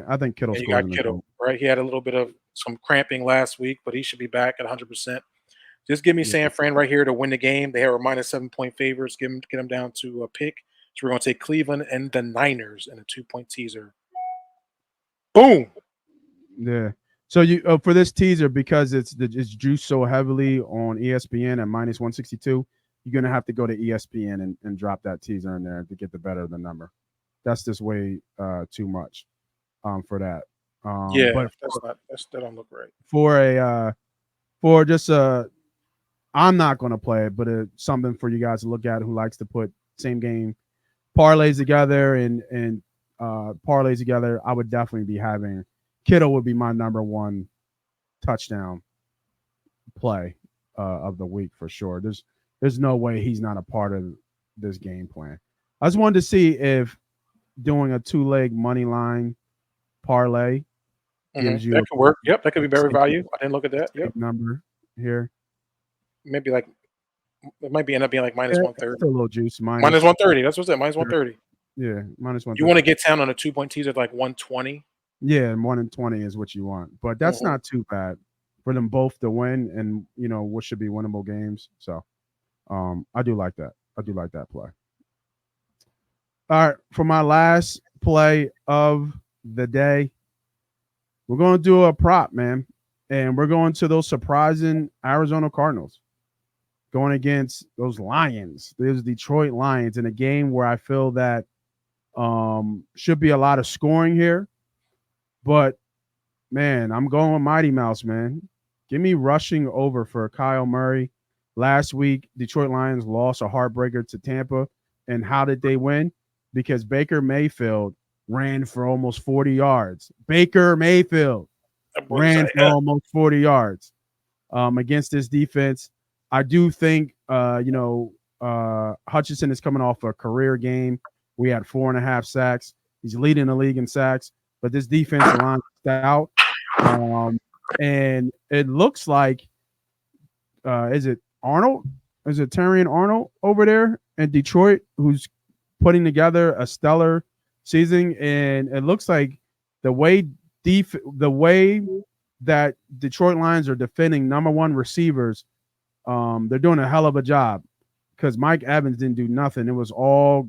I think Kittle. You got Kittle, right? He had a little bit of some cramping last week, but he should be back at 100%. Just give me San Fran right here to win the game. They are -7-point favorites. Get them down to a pick. So we're gonna take Cleveland and the Niners in a 2-point teaser. Boom. Yeah. So you for this teaser, because it's juiced so heavily on ESPN at -162. You're gonna have to go to ESPN and drop that teaser in there to get the better of the number. That's just way too much for that. But that don't look right. I'm not gonna play it, but it's something for you guys to look at who likes to put same game parlays together and parlays together. I would definitely be having Kittle would be my number one touchdown play of the week for sure. There's no way he's not a part of this game plan. I just wanted to see if doing a 2-leg money line parlay gives you That could work. Yep, that could be better safe value. I didn't look at that. Yep, number here. maybe like it might end up being like minus Yeah, 130. it's a little juice. Minus 130. That's what's that. Minus 130. Yeah, minus You 130. want to get down on a 2-point teaser at like 120. Yeah, 1-20 is what you want, but that's not too bad for them both to win, and what should be winnable games. So, I do like that. I do like that play. All right, for my last play of the day, we're going to do a prop, man, and we're going to those surprising Arizona Cardinals going against those Lions. There's Detroit Lions in a game where I feel that should be a lot of scoring here, but man, I'm going with Mighty Mouse, man. Give me rushing over for Kyle Murray. Last week, Detroit Lions lost a heartbreaker to Tampa. And how did they win? Because Baker Mayfield ran for almost 40 yards. Baker Mayfield ran for almost 40 yards against this defense. I do think, Hutchinson is coming off a career game. We had 4.5 sacks. He's leading the league in sacks. But this defensive line is out. And it looks like, is it Arnold? Is it Terrion Arnold over there in Detroit who's putting together a stellar season? And it looks like the way that Detroit Lions are defending number one receivers, they're doing a hell of a job because Mike Evans didn't do nothing. It was all,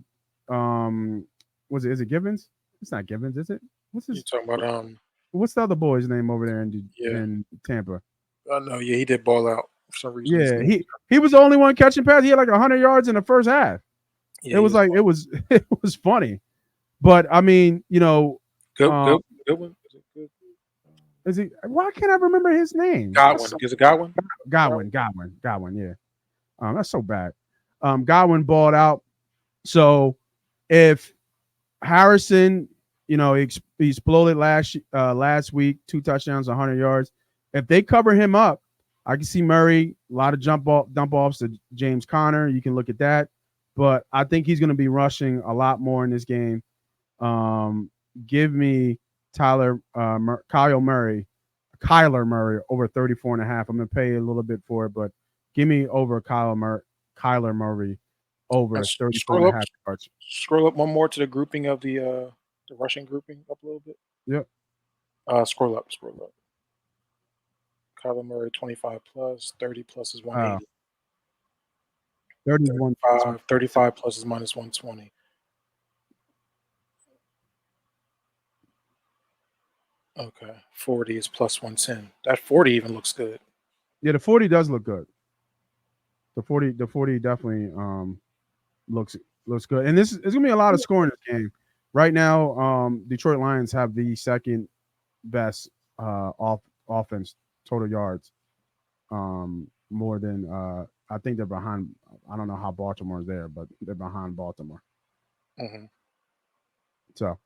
is it Givens? It's not Givens, is it? What's his? You talking about What's the other boy's name over there in Tampa? No, yeah, he did ball out for some reason. Yeah, he was the only one catching passes. He had like 100 yards in the first half. Yeah, it was funny, but I mean, good one. Is he? Why can't I remember his name? Godwin. Is it Godwin? Godwin. Yeah. That's so bad. Godwin balled out. So if Harrison, he exploded last week, 2 touchdowns, 100 yards. If they cover him up, I can see Murray, a lot of dump offs to James Conner. You can look at that. But I think he's going to be rushing a lot more in this game. Give me Kyler Murray over 34.5. I'm going to pay a little bit for it, but give me over Kyler Murray over 34.5 yards. Scroll up one more to the grouping of the rushing grouping up a little bit. Yep. Scroll up. Kyler Murray 25 plus, 30 plus is 180. 35 plus is minus 120. Okay, 40 is plus 110. That 40 even looks good. Yeah, the 40 does look good. The 40 definitely looks good. And it's gonna be a lot of scoring in this game. Right now, Detroit Lions have the second best offense total yards. More than I think they're behind. I don't know how Baltimore's there, but they're behind Baltimore. Mm-hmm. So,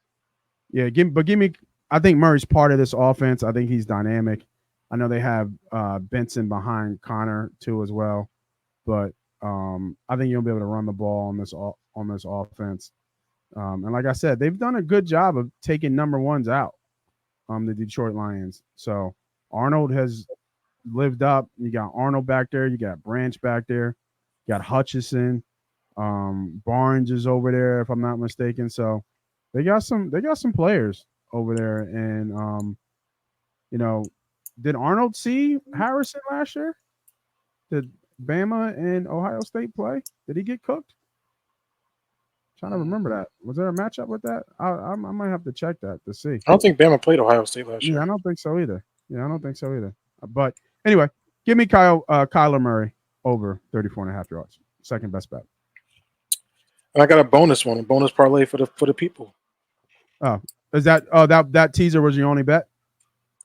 yeah, give me. I think Murray's part of this offense. I think he's dynamic. I know they have Benson behind Connor too as well, but I think you'll be able to run the ball on this offense. And like I said, they've done a good job of taking number ones out. The Detroit Lions. So Arnold has lived up. You got Arnold back there. You got Branch back there. You got Hutchinson. Barnes is over there, if I'm not mistaken. So they got some players over there. And did Arnold see Harrison last year? Did Bama and Ohio State play? Did he get cooked? Trying to remember that. Was there a matchup with that? I might have to check that to see. I don't think Bama played Ohio State last year. Yeah, I don't think so either. But anyway, give me Kyler Murray over 34.5 yards. Second best bet. And I got a bonus parlay for the people. Oh, is that that teaser was your only bet?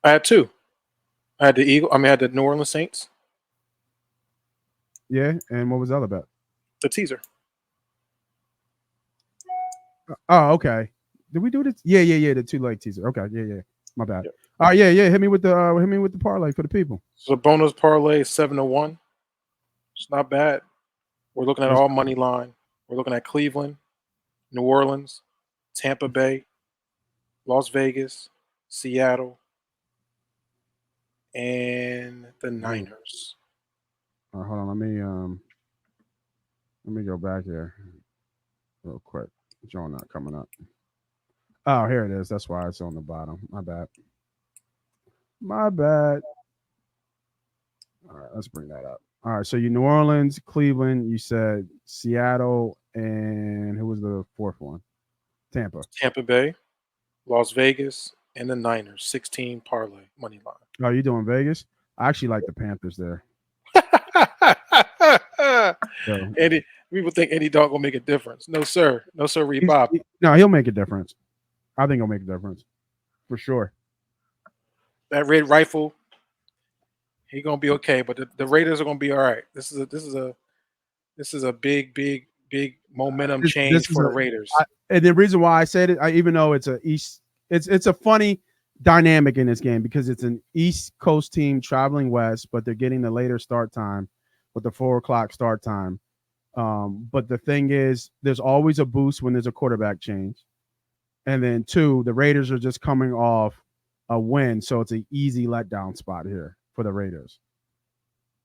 I had 2. I had I had the New Orleans Saints. Yeah, and what was the other bet? The teaser. Oh, okay. Did we do this? Yeah. The 2-leg teaser. Okay, yeah. My bad. Yep. All right, yeah. Hit me with the parlay for the people. So bonus parlay 7-1. It's not bad. We're looking at all money line. We're looking at Cleveland, New Orleans, Tampa Bay, Las Vegas, Seattle, and the Niners. All right, hold on. Let me go back here real quick. Joe not coming up. Oh, here it is. That's why it's on the bottom. My bad. My bad. All right, let's bring that up. All right, so you New Orleans, Cleveland, you said Seattle, and who was the fourth one? Tampa. Tampa Bay, Las Vegas, and the Niners. 16 parlay money line. Oh, you doing Vegas? I actually like the Panthers there. So, Eddie, people think Eddie Dog will make a difference. No, sir. No, sir. Bob. No, he'll make a difference. I think he'll make a difference for sure. That red rifle, he's gonna be okay. But the Raiders are gonna be all right. This is a big momentum change for the Raiders. And the reason why I said it, even though it's it's a funny dynamic in this game because it's an East Coast team traveling west, but they're getting the later start time with the 4:00 start time. But the thing is, there's always a boost when there's a quarterback change. And then two, the Raiders are just coming off a win, so it's an easy letdown spot here for the Raiders.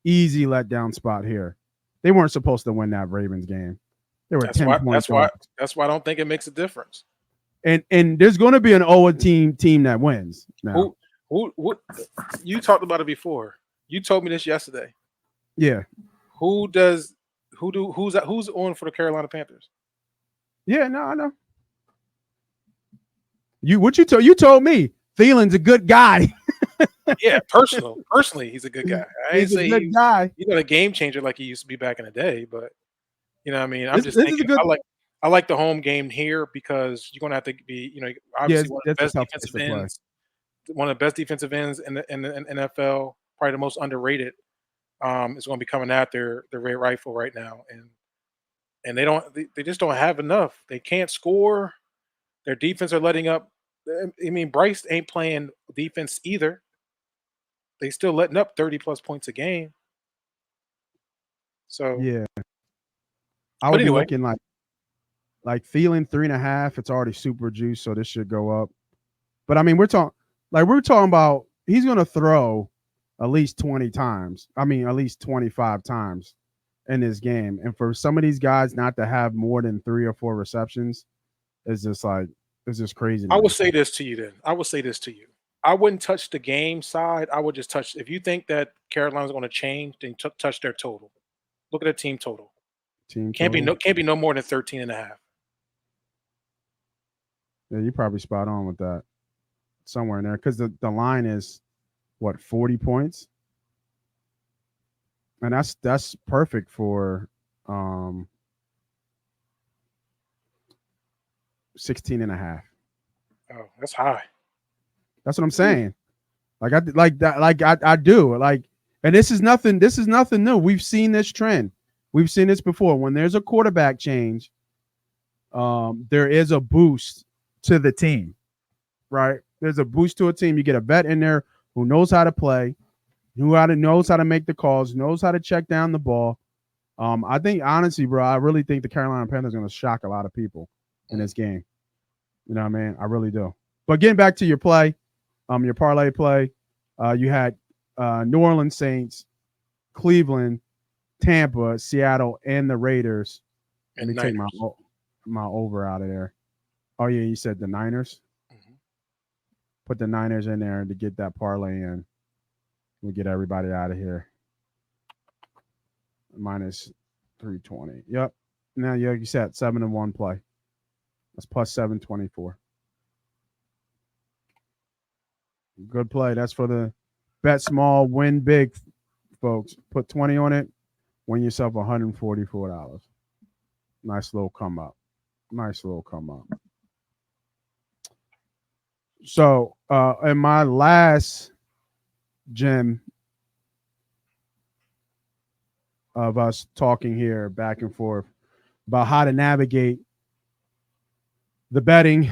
Easy letdown spot here. They weren't supposed to win that Ravens game. They were 10 points. That's why I don't think it makes a difference. And there's going to be an 0 team that wins. Now. Who you talked about it before. You told me this yesterday. Yeah. Who's on for the Carolina Panthers? Yeah, no, I know. You told me Thielen's a good guy. Yeah, personally, he's a good guy. I ain't say he's guy. He's not a game changer like he used to be back in the day, but you know what I mean? I'm just thinking I like the home game here because you're gonna have to be, obviously one of the best defensive ends. One of the best defensive ends in the NFL, probably the most underrated, is going to be coming at their red rifle right now, and they just don't have enough. They can't score. Their defense are letting up. I mean, Bryce ain't playing defense either. They still letting up 30+ points a game. So yeah, I would be looking like Thielen 3.5. It's already super juice, so this should go up. But I mean, we're talking about he's going to throw at least 20 times. I mean, at least 25 times in this game. And for some of these guys not to have more than 3 or 4 receptions is just crazy. I will say this to you then. I wouldn't touch the game side. I would just touch, if you think that Carolina's going to change, then touch their total. Look at the team total. Can't be no more than 13.5. Yeah, you're probably spot on with that. Somewhere in there. Because the line is what, 40 points? And that's perfect for 16.5. Oh, that's high. That's what I'm saying. I do. And this is nothing new. We've seen this trend. We've seen this before. When there's a quarterback change, there is a boost to the team. Right? There's a boost to a team. You get a vet in there who knows how to play, knows how to make the calls, knows how to check down the ball. I think honestly, bro, I really think the Carolina Panthers are going to shock a lot of people in this game. You know what I mean? I really do. But getting back to your play, your parlay play, you had New Orleans Saints, Cleveland, Tampa, Seattle, and the Raiders. Let me take my over out of there. Oh yeah, you said the Niners. Mm-hmm. Put the Niners in there to get that parlay in. We get everybody out of here. Minus 320. Yep. Now you said 7-1 play. That's plus 724. Good play. That's for the bet small, win big, folks. Put 20 on it, win yourself $144. Nice little come up. So, in my last gym of us talking here back and forth about how to navigate the betting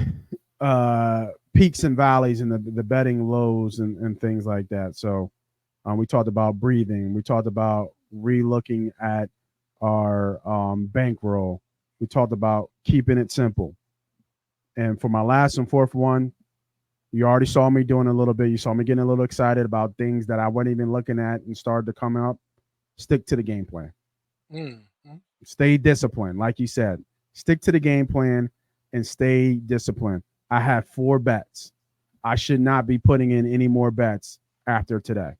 peaks and valleys and the betting lows and things like that. So we talked about breathing. We talked about re-looking at our bankroll. We talked about keeping it simple. And for my last and fourth one, You already saw me doing a little bit. You saw me getting a little excited about things that I wasn't even looking at and started to come up. Stick to the game plan. Mm-hmm. Stay disciplined. Like you said, stick to the game plan and stay disciplined. I have 4 bets. I should not be putting in any more bets after today.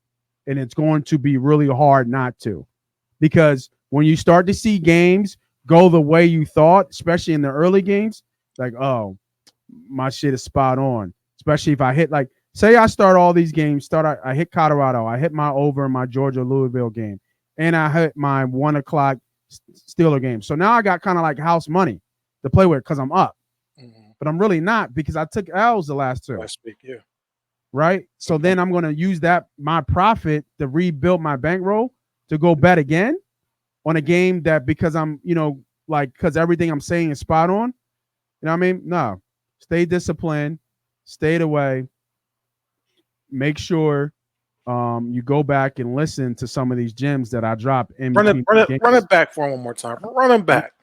And it's going to be really hard not to, because when you start to see games go the way you thought, especially in the early games, like, oh, my shit is spot on. Especially if I hit, like, say I start all these games, I hit Colorado, I hit my over in my Georgia-Louisville game, and I hit my 1 o'clock Steeler game. So now I got kind of like house money to play with because I'm up. But I'm really not, because I took L's the last 2. Last week, yeah. Right? So then I'm going to use that, my profit, to rebuild my bankroll to go bet again on a game that, because I'm, because everything I'm saying is spot on. You know what I mean? No. Stay disciplined. Stay away. Make sure you go back and listen to some of these gems that I drop in between. Run it back for him one more time. Run them back.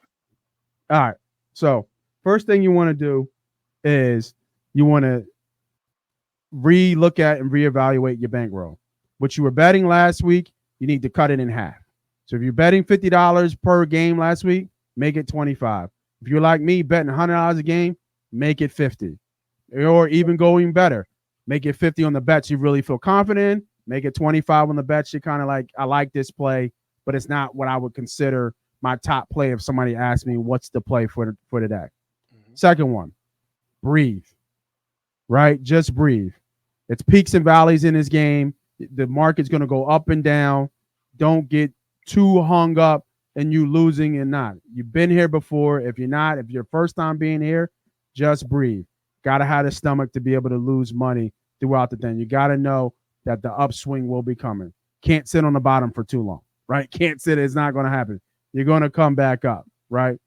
All right. So first thing you want to do is you want to re-look at and reevaluate your bankroll. What you were betting last week, you need to cut it in half. So if you're betting $50 per game last week, make it $25. If you're like me, betting $100 a game, make it $50. Or even going better, make it $50 on the bets you really feel confident in. Make it $25 on the bets you're kind of like, I like this play, but it's not what I would consider my top play if somebody asked me what's the play for today. Second one, breathe. Right? Just breathe. It's peaks and valleys in this game. The market's going to go up and down. Don't get too hung up and you losing and not. You've been here before. If you're not, if you're first time being here, just breathe. Got to have the stomach to be able to lose money throughout the thing. You got to know that the upswing will be coming. Can't sit on the bottom for too long, right? Can't sit. It's not going to happen. You're going to come back up, right?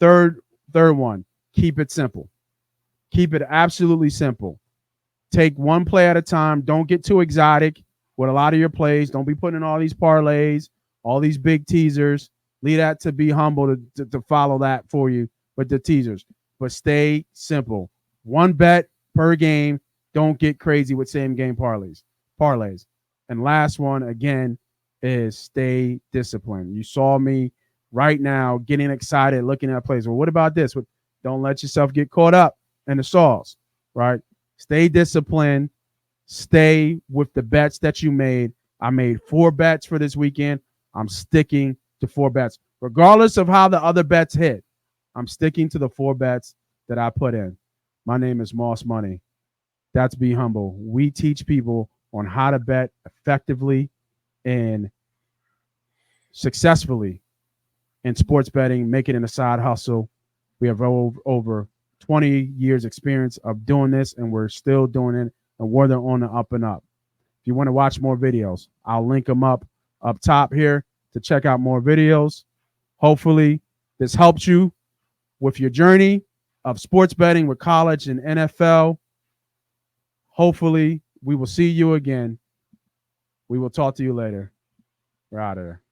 Third one, keep it simple. Keep it absolutely simple. Take one play at a time. Don't get too exotic with a lot of your plays. Don't be putting in all these parlays, all these big teasers. Leave that to be humble to follow that for you with the teasers. But stay simple. One bet per game. Don't get crazy with same game parlays. And last one, again, is stay disciplined. You saw me right now getting excited, looking at plays. Well, what about this? Don't let yourself get caught up in the sauce, right? Stay disciplined. Stay with the bets that you made. I made 4 bets for this weekend. I'm sticking to 4 bets. Regardless of how the other bets hit, I'm sticking to the 4 bets that I put in. My name is Moss Money. That's Be Humble. We teach people on how to bet effectively and successfully in sports betting, make it in a side hustle. We have over 20 years experience of doing this, and we're still doing it, and we're on the up and up. If you want to watch more videos, I'll link them up top here to check out more videos. Hopefully this helps you with your journey of sports betting with college and NFL. Hopefully we will see you again. We will talk to you later. We're out of there.